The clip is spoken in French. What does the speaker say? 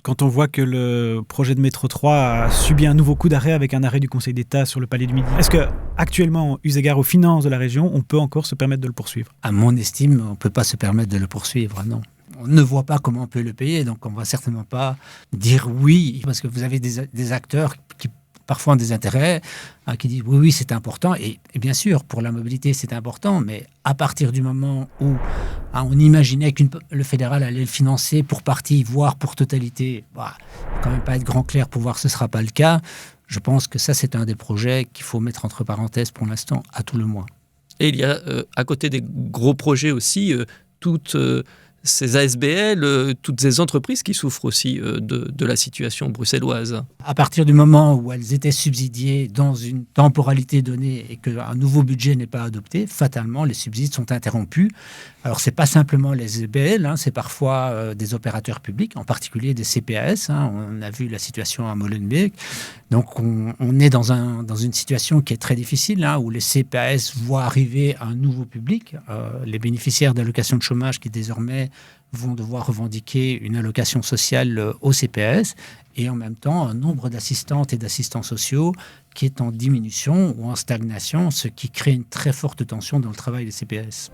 quand on voit que le projet de métro 3 a subi un nouveau coup d'arrêt avec un arrêt du Conseil d'État sur le Palais du Midi. Est-ce qu'actuellement, eu égard aux finances de la région, on peut encore se permettre de le poursuivre? À mon estime, on ne peut pas se permettre de le poursuivre, non. On ne voit pas comment on peut le payer, donc on ne va certainement pas dire oui, parce que vous avez des acteurs qui parfois ont des intérêts, qui disent oui, c'est important, et bien sûr, pour la mobilité, c'est important, mais à partir du moment où on imaginait que le fédéral allait le financer pour partie, voire pour totalité, il ne faut quand même pas être grand clair pour voir que ce ne sera pas le cas. Je pense que ça, c'est un des projets qu'il faut mettre entre parenthèses pour l'instant, à tout le moins. Et il y a, à côté des gros projets aussi, toutes ces ASBL, toutes ces entreprises qui souffrent aussi de la situation bruxelloise. À partir du moment où elles étaient subsidiées dans une temporalité donnée et qu'un nouveau budget n'est pas adopté, fatalement, les subsides sont interrompus. Alors, ce n'est pas simplement les ASBL, c'est parfois des opérateurs publics, en particulier des CPAS. On a vu la situation à Molenbeek. Donc, on est dans une situation qui est très difficile, où les CPAS voient arriver un nouveau public, les bénéficiaires d'allocations de chômage qui désormais vont devoir revendiquer une allocation sociale au CPAS, et en même temps un nombre d'assistantes et d'assistants sociaux qui est en diminution ou en stagnation, ce qui crée une très forte tension dans le travail des CPAS.